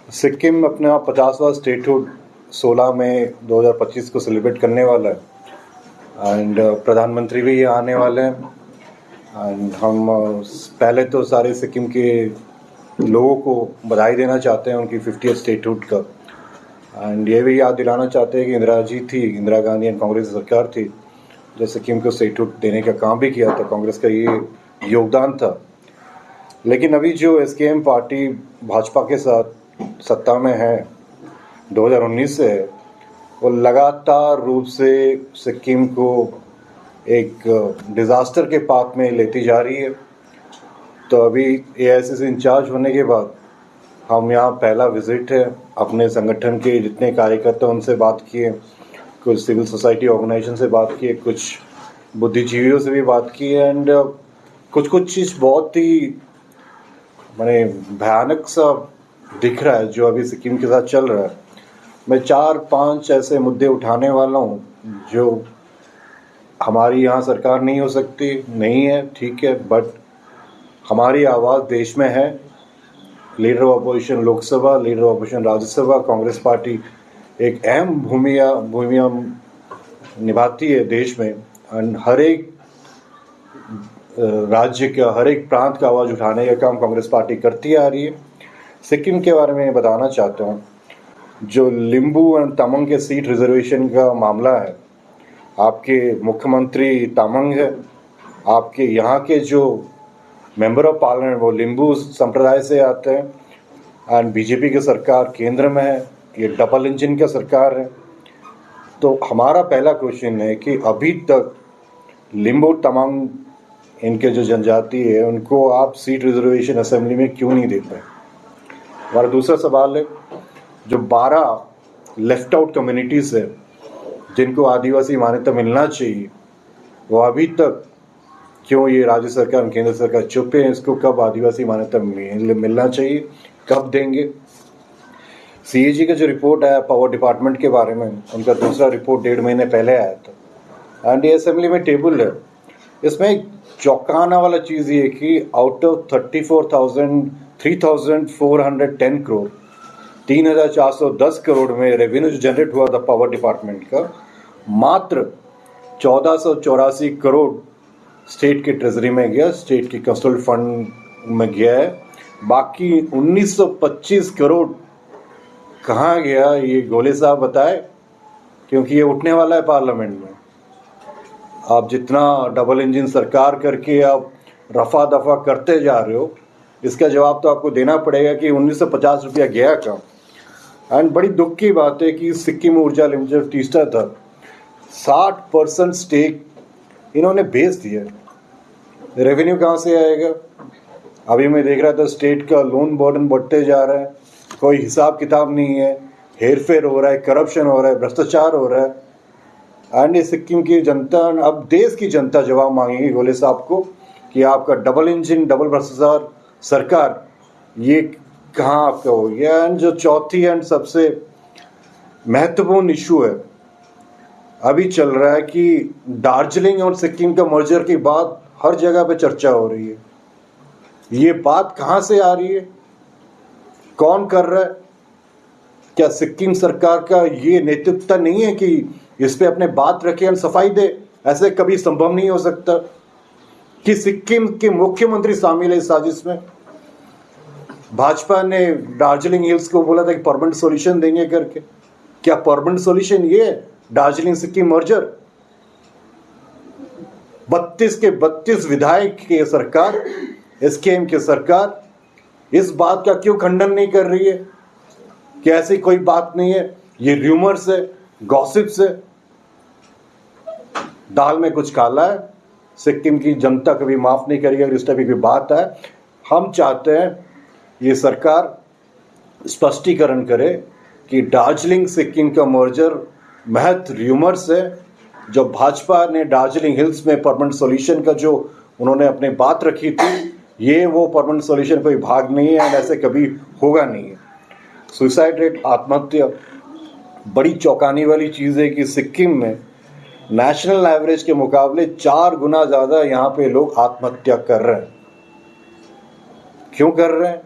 सिक्किम अपना 50वां स्टेटहुड 16 मई 2025 को सेलिब्रेट करने वाला है एंड प्रधानमंत्री भी आने वाले हैं एंड हम पहले तो सारे सिक्किम के लोगों को बधाई देना चाहते हैं उनकी 50th स्टेटहुड का। एंड ये भी याद दिलाना चाहते हैं कि इंदिरा गांधी एंड कांग्रेस सरकार थी जो सिक्किम को स्टेटहुड देने का काम भी किया था। कांग्रेस का ये योगदान था। लेकिन अभी जो एसकेएम पार्टी भाजपा के साथ सत्ता में है 2019 से, वो लगातार रूप से सिक्किम को एक डिज़ास्टर के पाथ में लेती जा रही है। तो अभी एआईसीसी इंचार्ज होने के बाद हम यहाँ पहला विजिट है, अपने संगठन के जितने कार्यकर्ता उनसे बात किए, कुछ सिविल सोसाइटी ऑर्गेनाइजेशन से बात किए, कुछ बुद्धिजीवियों से भी बात की एंड कुछ चीज़ बहुत ही माने भयानक सा दिख रहा है जो अभी सिक्किम के साथ चल रहा है। मैं 4-5 ऐसे मुद्दे उठाने वाला हूँ जो हमारी यहाँ सरकार नहीं हो सकती, नहीं है, ठीक है, बट हमारी आवाज़ देश में है। Leader of opposition Lok Sabha, leader of opposition Rajya Sabha, Congress party एक अहम भूमिका निभाती है देश में एंड हर एक राज्य का, हर एक प्रांत का आवाज़ उठाने का काम कांग्रेस पार्टी करती आ रही है। सिक्किम के बारे में बताना चाहता हूँ, जो लिम्बू एंड तमंग के सीट रिजर्वेशन का मामला है, आपके मुख्यमंत्री तमंग है, आपके यहाँ के जो मेंबर ऑफ पार्लियामेंट वो लिम्बू संप्रदाय से आते हैं एंड बीजेपी की सरकार केंद्र में है। ये डबल इंजन का सरकार है। तो हमारा पहला क्वेश्चन है कि अभी तक लिम्बू तमंग इनके जो जनजाति है उनको आप सीट रिजर्वेशन असेंबली में क्यों नहीं दे पाए। हमारा दूसरा सवाल है, जो 12 लेफ्ट आउट कम्युनिटीज़ है जिनको आदिवासी मान्यता मिलना चाहिए, वो अभी तक क्यों ये राज्य सरकार और केंद्र सरकार चुप है। इसको कब आदिवासी मान्यता मिलना चाहिए, कब देंगे। सीएजी का जो रिपोर्ट आया पावर डिपार्टमेंट के बारे में, उनका दूसरा रिपोर्ट 1.5 महीने पहले आया था एंड ये असेंबली में टेबल है। इसमें एक चौंकाना वाला चीज़ ये कि आउट ऑफ 3,410 करोड़ 3,410 करोड़ में रेवेन्यू जो जनरेट हुआ था पावर डिपार्टमेंट का, मात्र 1,484 करोड़ स्टेट के ट्रेजरी में गया, स्टेट की कस्टोडियल फंड में गया है। बाकी 1,925 करोड़ कहाँ गया, ये गोले साहब बताए, क्योंकि ये उठने वाला है पार्लियामेंट में। आप जितना डबल इंजन सरकार करके आप रफा दफा करते जा रहे हो, इसका जवाब तो आपको देना पड़ेगा कि 1,950 रुपया गया कहाँ। एंड बड़ी दुख की बात है कि सिक्किम ऊर्जा लिमिटेड तीसरा था, 60% स्टेक इन्होंने बेच दिया। रेवेन्यू कहाँ से आएगा। अभी मैं देख रहा था स्टेट का लोन बर्डन बढ़ते जा रहा है, कोई हिसाब किताब नहीं है, हेर फेर हो रहा है, करप्शन हो रहा है, भ्रष्टाचार हो रहा है। एंड सिक्किम की जनता, अब देश की जनता जवाब मांगेगी गोले साहब को कि आपका डबल इंजन डबल भ्रष्टाचार सरकार ये कहाँ आपका हो गया। एंड जो चौथी एंड सबसे महत्वपूर्ण इशू है अभी चल रहा है कि दार्जिलिंग और सिक्किम का मर्जर की बात हर जगह पे चर्चा हो रही है। ये बात कहाँ से आ रही है, कौन कर रहा है। क्या सिक्किम सरकार का ये नेतृत्व नहीं है कि इस पे अपने बात रखे और सफाई दे। ऐसे कभी संभव नहीं हो सकता कि सिक्किम के मुख्यमंत्री शामिल है इस साजिश में। भाजपा ने दार्जिलिंग हिल्स को बोला था कि परमानेंट सॉल्यूशन देंगे करके। क्या परमानेंट सॉल्यूशन ये है दार्जिलिंग सिक्किम मर्जर। 32 के 32 विधायक की सरकार, एसकेएम की सरकार इस बात का क्यों खंडन नहीं कर रही है कि ऐसी कोई बात नहीं है, ये र्यूमर्स है, गॉसिप्स है। दाल में कुछ काला है। सिक्किम की जनता कभी माफ नहीं करेगी अगर इस टाइप की बात है। हम चाहते हैं ये सरकार स्पष्टीकरण करे कि दार्जिलिंग सिक्किम का मर्जर महज र्यूमर्स है। जो भाजपा ने दार्जिलिंग हिल्स में परमानेंट सॉल्यूशन का जो उन्होंने अपने बात रखी थी, ये वो परमानेंट सॉल्यूशन कोई भाग नहीं है एंड ऐसे कभी होगा नहीं है। सुसाइड रेट, आत्महत्या, बड़ी चौंकाने वाली चीज़ है कि सिक्किम में नेशनल एवरेज के मुकाबले 4 गुना ज़्यादा यहाँ पे लोग आत्महत्या कर रहे हैं। क्यों कर रहे हैं?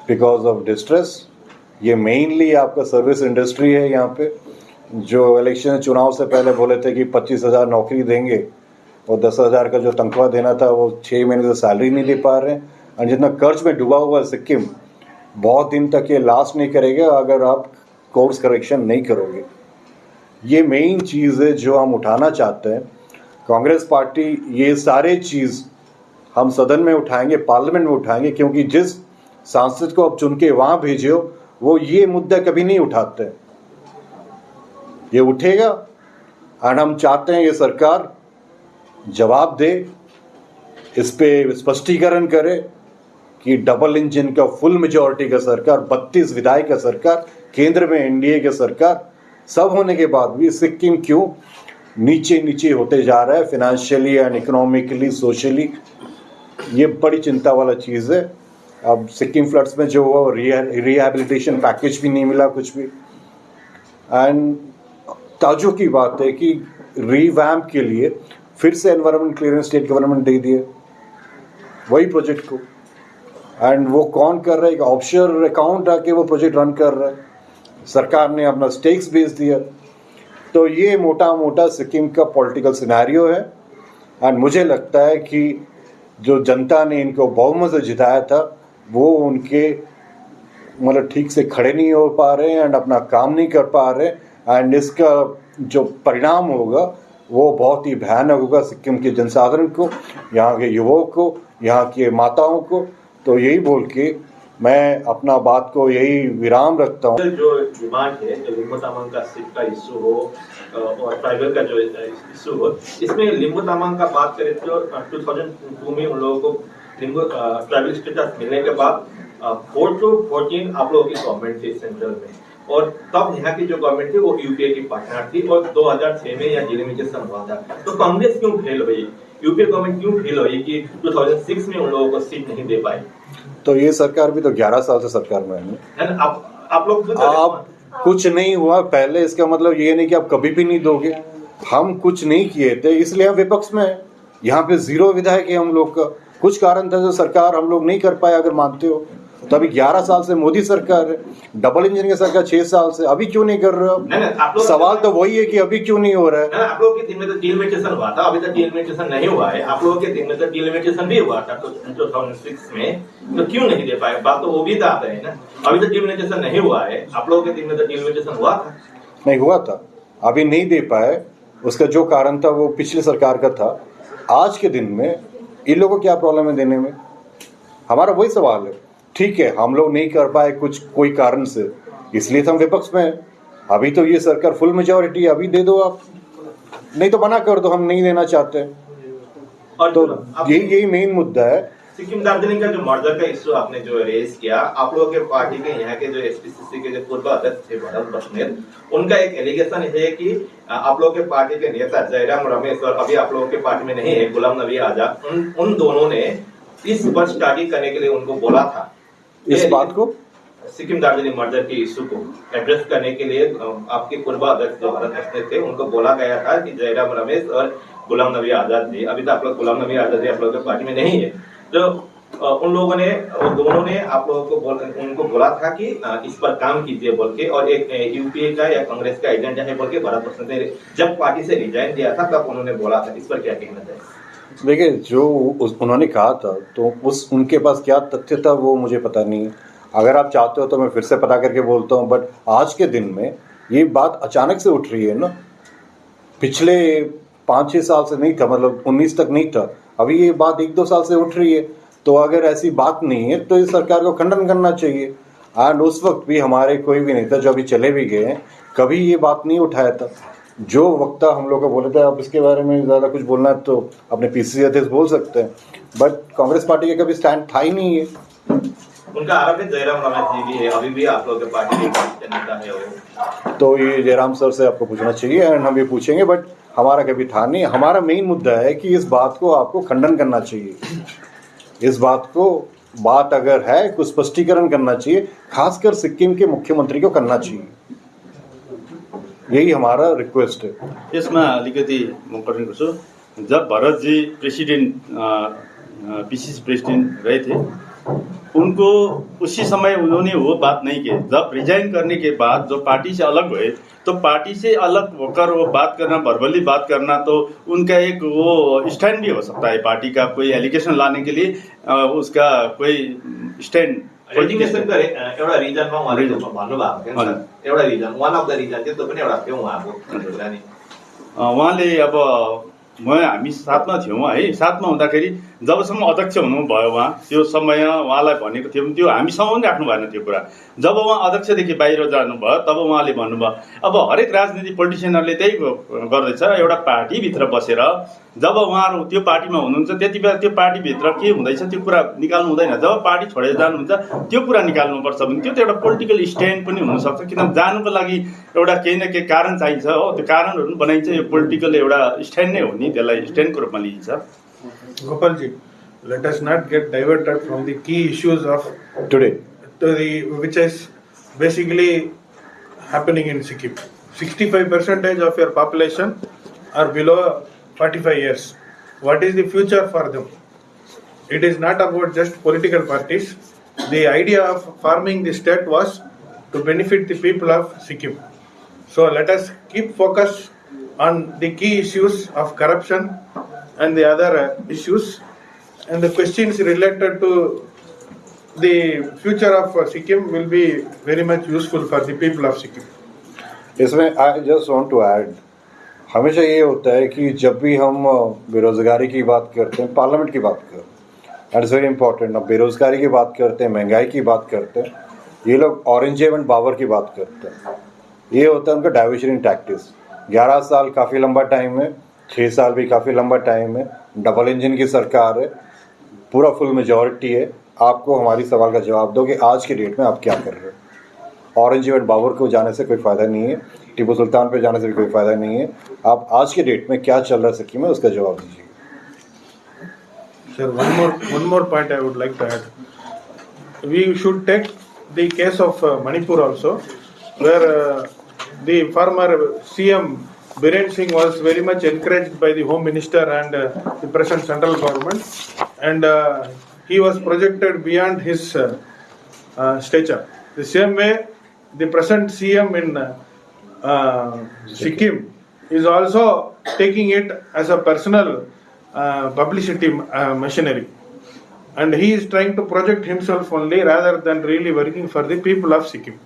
Because of distress. ये मेनली आपका सर्विस इंडस्ट्री है यहाँ पे, जो इलेक्शन चुनाव से पहले बोले थे कि 25,000 नौकरी देंगे और 10,000 का जो तनख्वाह देना था वो 6 महीने से सैलरी नहीं दे पा रहे हैं। और जितना कर्ज में डूबा हुआ है सिक्किम, बहुत दिन तक ये लास्ट नहीं करेगा अगर आप कोर्स करेक्शन नहीं करोगे। ये मेन चीज़ है जो हम उठाना चाहते हैं। कांग्रेस पार्टी ये सारे चीज़ हम सदन में उठाएंगे, पार्लियामेंट में उठाएंगे, क्योंकि जिस सांसद को आप चुन के वहाँ भेजे हो वो ये मुद्दा कभी नहीं उठाते। ये उठेगा और हम चाहते हैं ये सरकार जवाब दे, इस पे स्पष्टीकरण करे कि डबल इंजन का फुल मेजॉरिटी का सरकार, 32 विधायक का सरकार, केंद्र में एनडीए की सरकार, सब होने के बाद भी सिक्किम क्यों नीचे नीचे होते जा रहा है फिनेंशियली एंड इकोनॉमिकली, सोशली। ये बड़ी चिंता वाला चीज़ है। अब सिक्किम फ्लड्स में जो हुआ रिहैबिलिटेशन पैकेज भी नहीं मिला कुछ भी। एंड ताजुब की बात है कि रीवैम्प के लिए फिर से एनवायरमेंट क्लियरेंस स्टेट गवर्नमेंट दे दिए वही प्रोजेक्ट को। एंड वो कौन कर रहा है? एक ऑफशोर अकाउंट आके वो प्रोजेक्ट रन कर रहा है। सरकार ने अपना स्टेक्स बेच दिया। तो ये मोटा मोटा सिक्किम का पॉलिटिकल सिनेरियो है। एंड मुझे लगता है कि जो जनता ने इनको बहुमत से जिताया था वो उनके मतलब ठीक से खड़े नहीं हो पा रहे हैं एंड अपना काम नहीं कर पा रहे। एंड इसका जो परिणाम होगा वो बहुत ही भयानक होगा सिक्किम के जनसाधारण को, यहाँ के युवाओं को, यहाँ के माताओं को। तो यही बोल के मैं अपना बात को यही विराम रखता हूँ। जो डिमांड है, जो लिंगो तामांग का सीट का इशू हो और ट्राइबल का जो इशू हो, इसमें लिंगो तामांग का बात करें तो 2002 में उन लोगों को लिंगो ट्राइबल स्टेटस मिलने के बाद 4 to 14 आप लोगों की गवर्नमेंट थी सेंट्रल में, और तब यहाँ की जो गवर्नमेंट थी वो यूपीए की पार्टनर थी और 2006 में यहाँ डिलिमिटेशन हुआ था। तो कांग्रेस क्यों फेल हुई, यूपीए गवर्नमेंट क्यों फेल हुई कि 2006 में उन लोगों को सीट नहीं दे पाई? तो ये सरकार भी तो 11 साल से सरकार में है। आप लोग आप कुछ नहीं हुआ पहले, इसका मतलब ये नहीं कि आप कभी भी नहीं दोगे। हम कुछ नहीं किए थे इसलिए हम विपक्ष में है। यहाँ पे 0 विधायक है हम लोग का। कुछ कारण था जो सरकार हम लोग नहीं कर पाए, अगर मानते हो तो। अभी 11 साल से मोदी सरकार है, डबल इंजन की सरकार 6 साल से, अभी क्यों नहीं कर रहे हो? सवाल तो वही है कि अभी क्यों नहीं हो रहा है। आप लोगों के दिन में तो डिलिमिटेशन हुआ था, अभी तक डिलिमिटेशन नहीं हुआ है। आप लोगों के दिन में तो डिलिमिटेशन भी हुआ था 2006 में, तो क्यों नहीं दे पाए? बात तो वो भी आता है ना, अभी तक डिलिमिटेशन नहीं हुआ है। आप लोगों के दिन में तो डिलिमिटेशन हुआ था, नहीं हुआ था, अभी नहीं दे पाए। उसका जो कारण था वो पिछली सरकार का था। आज के दिन में इन लोगों को क्या प्रॉब्लम है देने में? हमारा वही सवाल है। ठीक है, हम लोग नहीं कर पाए कुछ कोई कारण से, इसलिए तो हम विपक्ष में हैं। अभी तो ये सरकार फुल मेजॉरिटी है, अभी दे दो आप, नहीं तो मना कर दो, हम नहीं देना चाहते। और तो यही मेन मुद्दा है। सिक्किम दार्जिलिंग का जो मर्जर का इश्यू आपने जो रेज किया, आप लोगों के पार्टी के यहाँ के जो एसपीसीसी के जो पूर्व अध्यक्ष थे भरत बस्नेर, उनका एक एलिगेशन है कि आप लोगों के पार्टी के नेता जयराम रमेश और अभी आप लोगों के पार्टी में नहीं है गुलाम नबी आजाद, उन दोनों ने इस पर स्टडी करने के लिए उनको बोला था। इस बात को सिक्किम दार्जिलिंग मर्जर के इशू को एड्रेस करने के लिए आपके पूर्व अध्यक्ष जो भरत बस्नेर थे उनको बोला गया था कि जयराम रमेश और गुलाम नबी आजाद जी, अभी तो आप लोग गुलाम नबी आजाद जी आप लोगों के पार्टी में नहीं है, तो उन लोगों ने दोनों ने आप लोगों को उनको बोला था कि इस पर काम कीजिए बोल के, और एक यूपीए का या कांग्रेस का एजेंडा है बोल के भरत बस्नेर ने जब पार्टी से रिजाइन दिया था तब उन्होंने बोला था। इस पर क्या कहना चाहिए? देखिए, जो उन्होंने कहा था तो उनके पास क्या तथ्य था वो मुझे पता नहीं। अगर आप चाहते हो तो मैं फिर से पता करके बोलता हूँ। बट आज के दिन में ये बात अचानक से उठ रही है ना, पिछले 5-6 साल से नहीं था, मतलब 19 तक नहीं था, अभी ये बात 1-2 साल से उठ रही है। तो अगर ऐसी बात नहीं है तो इस सरकार को खंडन करना चाहिए। एंड उस वक्त भी हमारे कोई भी नेता जो अभी चले भी गए हैं, कभी ये बात नहीं उठाया था। जो वक्ता हम लोग को बोले थे, आप इसके बारे में ज़्यादा कुछ बोलना है तो अपने पीसीसी अध्यक्ष बोल सकते हैं, बट कांग्रेस पार्टी का कभी स्टैंड था ही नहीं है। उनका आरोप है जयराम रमेश जी भी है, अभी भी आप लोगों के पार्टी के नेता है वो। तो ये जयराम सर से आपको पूछना चाहिए एंड हम ये पूछेंगे, बट हमारा कभी था नहीं। हमारा मेन मुद्दा है कि इस बात को आपको खंडन करना चाहिए। इस बात को बात अगर है कुछ स्पष्टीकरण करना चाहिए, खासकर सिक्किम के मुख्यमंत्री को करना चाहिए। यही हमारा रिक्वेस्ट है। यसमा अलिकति म कठिन गर्छु। जब भरतजी प्रेसिडेन्ट पिसिसी प्रेसिडेन्ट रहे थे उनको उसी समय उन्होंने वो बात नहीं की। जब रिजाइन करने के बाद जो पार्टी से अलग हुए, तो पार्टी से अलग होकर वो बात करना, वर्बली बात करना, तो उनका एक वो स्टैंड भी हो सकता है पार्टी का, कोई एलिगेशन लाने के लिए उसका कोई स्टैंड। रेजिग्नेसन गरे एउटा रिजनमा उहाँले भन्नुभएको थियो नि सर, एउटा reason, one of the reason चाहिँ त्यो पनि एउटा थियो उहाँको नि। उहाँले अब हामी साथमा थियौँ है, साथमा हुँदाखेरि जबसम्म अध्यक्ष हुनुभयो उहाँ, त्यो समय उहाँलाई भनेको थियौँ, त्यो हामीसँग पनि राख्नु भएन त्यो कुरा। जब उहाँ अध्यक्षदेखि बाहिर जानुभयो तब उहाँले भन्नुभयो। अब हरेक राजनीति पोलिटिसियनहरूले त्यही गर्दैछ, एउटा पार्टीभित्र बसेर जब उहाँहरू त्यो पार्टीमा हुनुहुन्छ त्यति बेला त्यो पार्टीभित्र के हुँदैछ त्यो कुरा निकाल्नु हुँदैन। जब पार्टी छोडेर जानुहुन्छ त्यो कुरा निकाल्नुपर्छ भने त्यो त एउटा पोलिटिकल स्ट्यान्ड पनि हुनसक्छ, किनभने जानुको लागि एउटा केही न केही कारण चाहिन्छ हो, त्यो कारणहरू पनि बनाइन्छ। यो पोलिटिकल एउटा स्ट्यान्ड नै हो नि, त्यसलाई स्ट्यान्डको रूपमा लिइन्छ। Gopalji, let us not get diverted from the key issues of today, which is basically happening in Sikkim. 65% of your population are below 45 years. What is the future for them? It is not about just political parties. The idea of forming the state was to benefit the people of Sikkim. So let us keep focus on the key issues of corruption and the other issues, and the questions related to the future of Sikkim will be very much useful for the people of Sikkim. इसमें I just want to add, हमेशा ये होता है कि जब भी हम बेरोज़गारी की बात करते हैं, पार्लियामेंट की बात करते हैं, दैट इज़ वेरी इंपॉर्टेंट। अब बेरोज़गारी की बात करते हैं, महंगाई की बात करते हैं, ये लोग औरंगजेब बाबर की बात करते हैं। ये होता है उनका डाइवर्जन टैक्टिक्स। 11 साल काफ़ी लंबा टाइम है, 6 साल भी काफ़ी लंबा टाइम है, डबल इंजन की सरकार है, पूरा फुल मेजॉरिटी है। आपको हमारी सवाल का जवाब दो कि आज के डेट में आप क्या कर रहे हो। औरंगजेब एंड बाबर को जाने से कोई फ़ायदा नहीं है, टीपू सुल्तान पे जाने से भी कोई फ़ायदा नहीं है। आप आज के डेट में क्या चल रहा है सिक्किम में, उसका जवाब दीजिए। Sir, one more point I would like to add. We should take the case of Manipur also, where the former CM Biren Singh was very much encouraged by the Home Minister and the present central government, and he was projected beyond his stature. The same way, the present CM in Sikkim is also taking it as a personal publicity machinery, and he is trying to project himself only rather than really working for the people of Sikkim.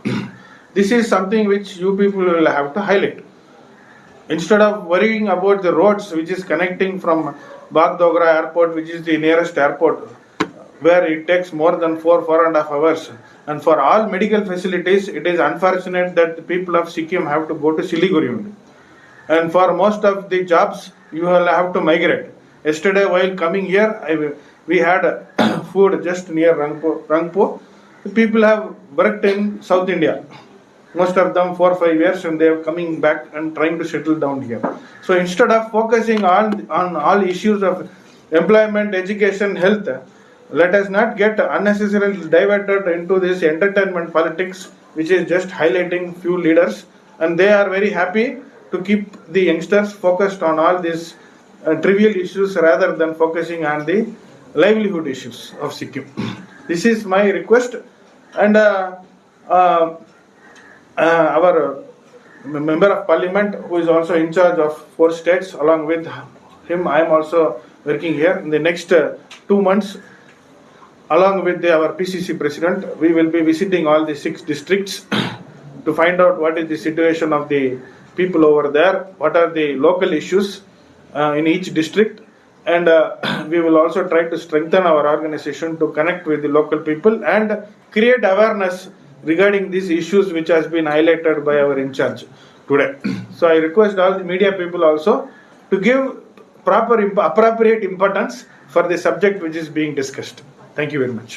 This is something which you people will have to highlight. Instead of worrying about the roads which is connecting from Bagdogra airport, which is the nearest airport, where it takes more than 4.5 hours, and for all medical facilities, it is unfortunate that the people of Sikkim have to go to Siliguri only. And for most of the jobs, you will have to migrate. Yesterday, while coming here, we had food just near Rangpo. The people have worked in South India. Most of them 4 or 5 years, and they are coming back and trying to settle down here. So instead of focusing on all issues of employment, education, health, let us not get unnecessarily diverted into this entertainment politics, which is just highlighting few leaders, and they are very happy to keep the youngsters focused on all these trivial issues rather than focusing on the livelihood issues of Sikkim. This is my request, and our member of parliament, who is also in charge of 4 states, along with him, I am also working here. In the next 2 months, along with our PCC president, we will be visiting all the 6 districts to find out what is the situation of the people over there, what are the local issues in each district, and we will also try to strengthen our organization to connect with the local people and create awareness regarding these issues which has been highlighted by our in charge today. So I request all the media people also to give appropriate importance for the subject which is being discussed. Thank you very much.